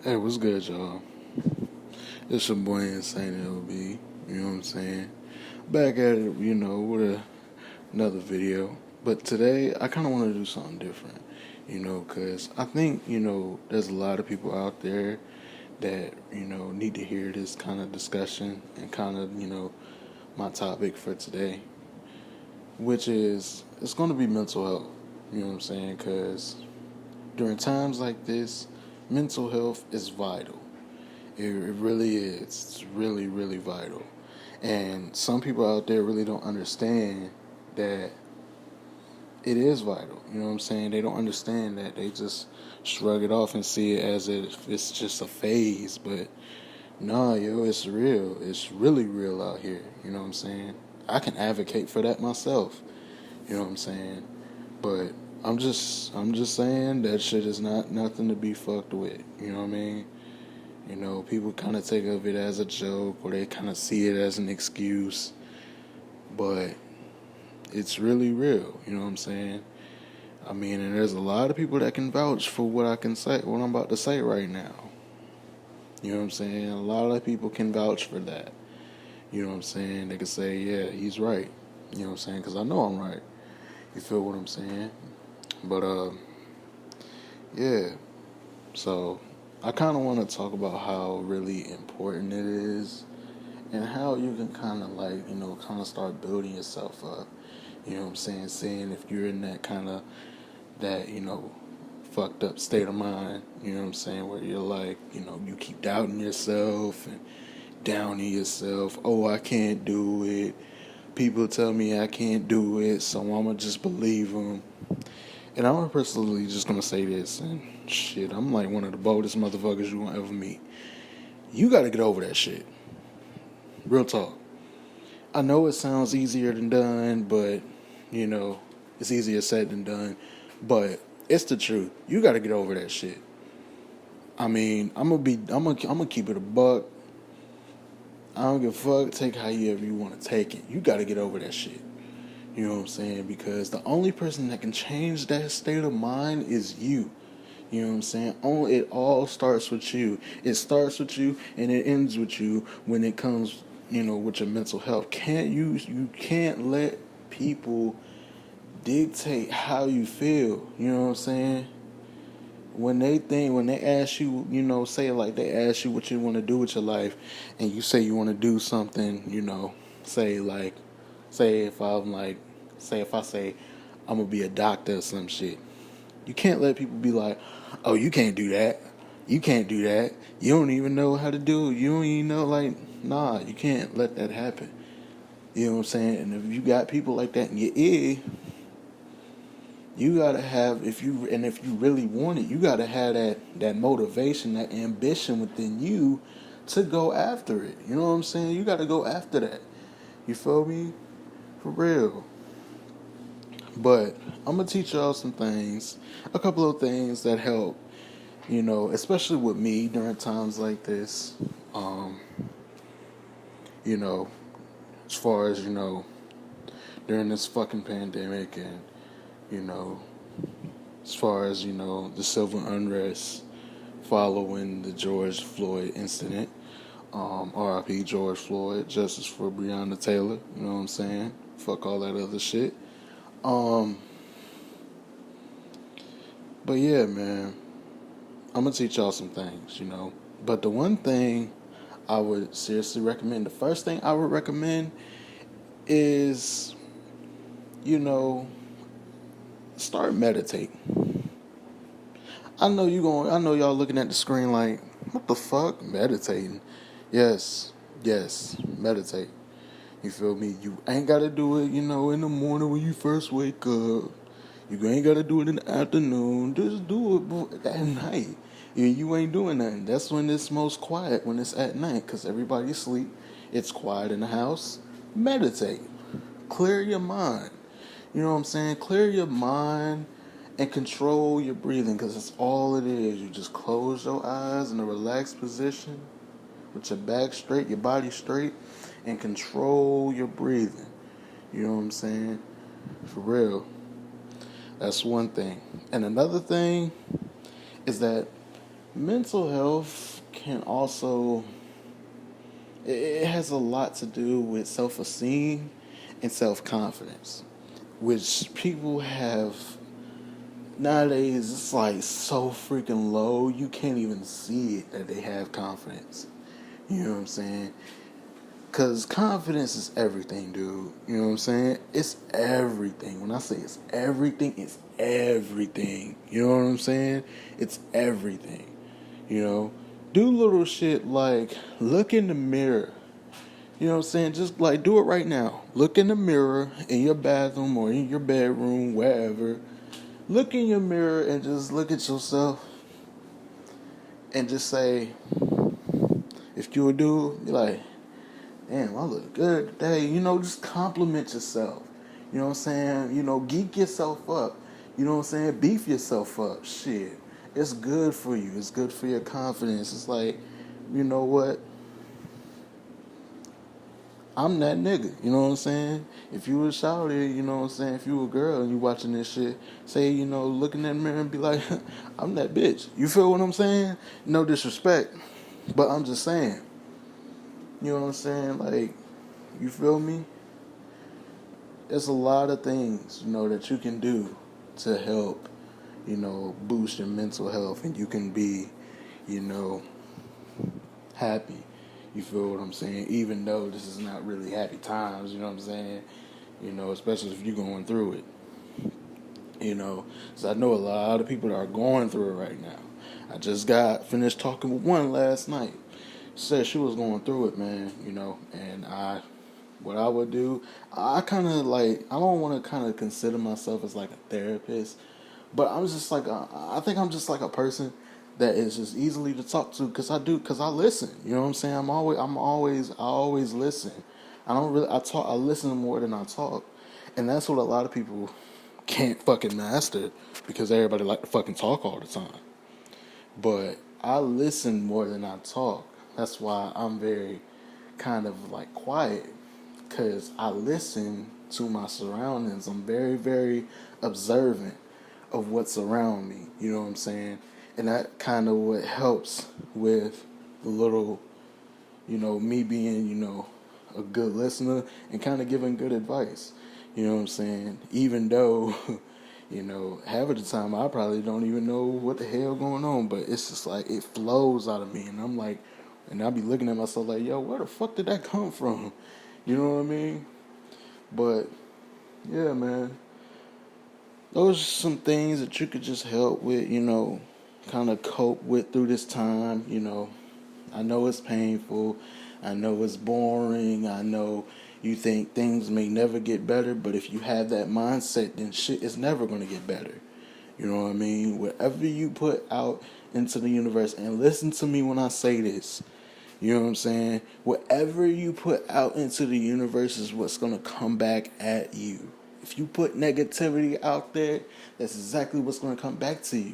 Hey, what's good, y'all? It's your boy Insane LB. You know what I'm saying? Back at it, with another video. But today, I kind of want to do something different, because I think, there's a lot of people out there that, need to hear this kind of discussion and kind of, my topic for today, which is it's going to be mental health. You know what I'm saying? Because during times like this, mental health is vital. It really is. It's really, really vital. And some people out there really don't understand that it is vital. You know what I'm saying? They don't understand that. They just shrug it off and see it as if it's just a phase. But nah, yo, it's real. It's really real out here. You know what I'm saying? I can advocate for that myself. You know what I'm saying? But I'm just saying that shit is not nothing to be fucked with. You know what I mean? People kind of take of it as a joke or they kind of see it as an excuse, but it's really real. You know what I'm saying? I mean, and there's a lot of people that can vouch for what what I'm about to say right now. You know what I'm saying? A lot of people can vouch for that. You know what I'm saying? They can say, yeah, he's right. You know what I'm saying? Because I know I'm right. You feel what I'm saying? But, yeah. So, I kind of want to talk about how really important it is and how you can kind of kind of start building yourself up. You know what I'm saying? Seeing if you're in that kind of, that, fucked up state of mind, you know what I'm saying? Where you're like, you keep doubting yourself and downing yourself. Oh, I can't do it. People tell me I can't do it, so I'm going to just believe them. And I'm personally just going to say this, and shit, I'm like one of the boldest motherfuckers you gonna ever meet. You got to get over that shit. Real talk. I know it sounds easier than done, but, it's easier said than done. But it's the truth. You got to get over that shit. I mean, I'm gonna keep it a buck. I don't give a fuck. Take however you want to take it. You got to get over that shit. You know what I'm saying? Because the only person that can change that state of mind is you. You know what I'm saying? It all starts with you. It starts with you and it ends with you when it comes, with your mental health. You can't let people dictate how you feel. You know what I'm saying? When they ask you, say like they ask you what you want to do with your life, and you say you want to do something, say like, say if I'm like, say if I say I'm gonna be a doctor or some shit, you can't let people be like, oh, you can't do that, you can't do that, you don't even know how to do it, you don't even know, like, nah, you can't let that happen. You know what I'm saying? And if you got people like that in your ear, you gotta have, if you really want it, you gotta have that motivation, that ambition within you to go after it. You know what I'm saying? You gotta go after that. You feel me? For real. But I'm gonna teach y'all some things, a couple of things that help, especially with me during times like this. Um, you know, as far as, during this fucking pandemic and, you know, as far as, the civil unrest following the George Floyd incident. R.I.P. George Floyd, justice for Breonna Taylor, you know what I'm saying? Fuck all that other shit. But yeah, man, I'm gonna teach y'all some things, But the one thing I would seriously recommend, the first thing I would recommend is, start meditating. I know y'all looking at the screen like, what the fuck? Meditating. Yes, meditate. You feel me? You ain't gotta do it, in the morning when you first wake up. You ain't gotta do it in the afternoon. Just do it at night. You ain't doing nothing. That's when it's most quiet, when it's at night, because everybody's asleep. It's quiet in the house. Meditate. Clear your mind. You know what I'm saying? Clear your mind and control your breathing, because that's all it is. You just close your eyes in a relaxed position with your back straight, your body straight, and control your breathing. You know what I'm saying? For real. That's one thing. And another thing is that mental health can also, it has a lot to do with self-esteem and self-confidence, which people have nowadays. It's like so freaking low, you can't even see it that they have confidence. You know what I'm saying? Because confidence is everything, dude. You know what I'm saying? It's everything. When I say it's everything, it's everything. You know what I'm saying? It's everything. You know? Do little shit like look in the mirror. You know what I'm saying? Just like do it right now. Look in the mirror in your bathroom or in your bedroom, wherever. Look in your mirror and just look at yourself and just say, if you a dude, be like, damn, I look good today. You know, just compliment yourself. You know what I'm saying? You know, geek yourself up. You know what I'm saying? Beef yourself up. Shit. It's good for you. It's good for your confidence. It's like, you know what? I'm that nigga. You know what I'm saying? If you was shouty, you know what I'm saying? If you a girl and you watching this shit, say, you know, look in that mirror and be like, I'm that bitch. You feel what I'm saying? No disrespect. But I'm just saying. You know what I'm saying? Like, you feel me? There's a lot of things, you know, that you can do to help, you know, boost your mental health, and you can be, you know, happy. You feel what I'm saying? Even though this is not really happy times, you know what I'm saying? You know, especially if you're going through it. You know, so I know a lot of people that are going through it right now. I just got finished talking with one last night. Said she was going through it, man, you know, and what I would do, I kind of like, I don't want to kind of consider myself as like a therapist, but I'm just like, I think I'm just like a person that is just easily to talk to because I listen. You know what I'm saying? I always listen. I listen more than I talk, and that's what a lot of people can't fucking master because everybody like to fucking talk all the time. But I listen more than I talk. That's why I'm very kind of like quiet because I listen to my surroundings. I'm very, very observant of what's around me. You know what I'm saying? And that kind of what helps with the little, you know, me being, you know, a good listener and kind of giving good advice. You know what I'm saying? Even though, you know, half of the time I probably don't even know what the hell going on, but it's just like it flows out of me, and I'm like, and I'll be looking at myself like, yo, where the fuck did that come from? You know what I mean? But yeah, man, those are some things that you could just help with, you know, kind of cope with through this time. You know, I know it's painful. I know it's boring. I know you think things may never get better, but if you have that mindset, then shit is never going to get better. You know what I mean? Whatever you put out into the universe, and listen to me when I say this, you know what I'm saying? Whatever you put out into the universe is what's going to come back at you. If you put negativity out there, that's exactly what's going to come back to you.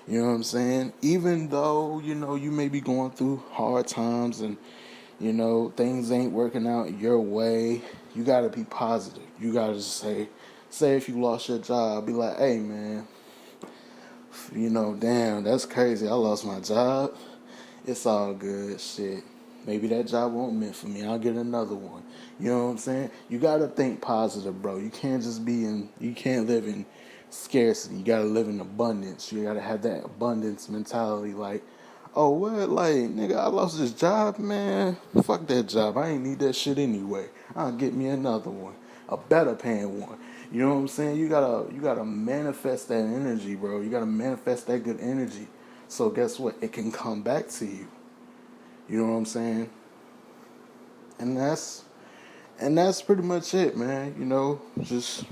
You know what I'm saying? Even though, you know, you may be going through hard times and, you know, things ain't working out your way, you got to be positive. You got to just say if you lost your job, be like, hey, man, you know, damn, that's crazy. I lost my job. It's all good, shit. Maybe that job won't meant for me. I'll get another one. You know what I'm saying? You gotta think positive, bro. You can't just you can't live in scarcity. You gotta live in abundance. You gotta have that abundance mentality. Like, oh, what? Like, nigga, I lost this job, man. Fuck that job. I ain't need that shit anyway. I'll get me another one, a better paying one. You know what I'm saying? You gotta manifest that energy, bro. You gotta manifest that good energy. So guess what? It can come back to you. You know what I'm saying? And that's pretty much it, man. You know, just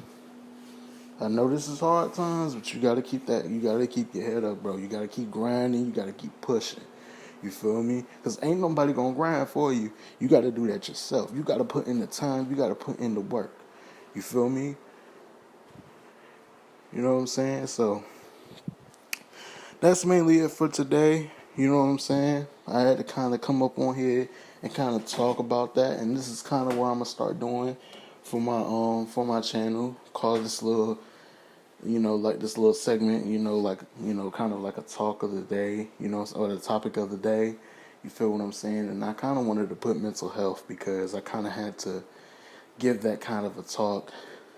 I know this is hard times, but you gotta keep your head up, bro. You gotta keep grinding, you gotta keep pushing. You feel me? Because ain't nobody gonna grind for you. You gotta do that yourself. You gotta put in the time, you gotta put in the work. You feel me? You know what I'm saying? So that's mainly it for today. You know what I'm saying? I had to kind of come up on here and kind of talk about that, and this is kind of what I'm gonna start doing for my channel. Call this little like this little segment, like, kind of like a talk of the day, or the topic of the day. You feel what I'm saying? And I kind of wanted to put mental health because I kind of had to give that kind of a talk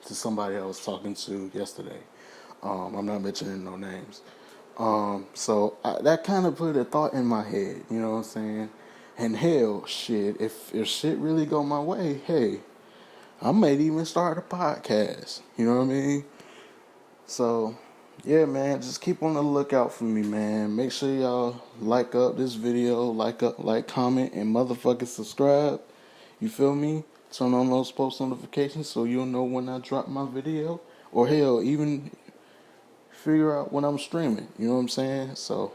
to somebody I was talking to yesterday. I'm not mentioning no names. That kind of put a thought in my head, you know what I'm saying? And hell, shit, if shit really go my way, hey, I might even start a podcast. You know what I mean? So, yeah, man, just keep on the lookout for me, man. Make sure y'all like up this video, like, comment, and motherfucking subscribe. You feel me? Turn on those post notifications so you'll know when I drop my video. Or hell, even figure out when I'm streaming. You know what I'm saying? So,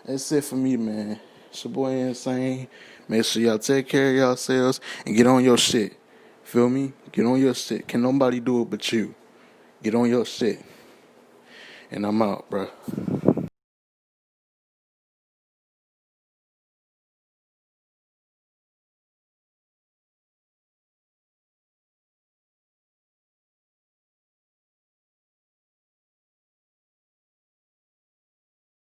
that's it for me, man. It's your boy Insane. Make sure y'all take care of yourselves and get on your shit. Feel me? Get on your shit. Can nobody do it but you? Get on your shit. And I'm out, bruh.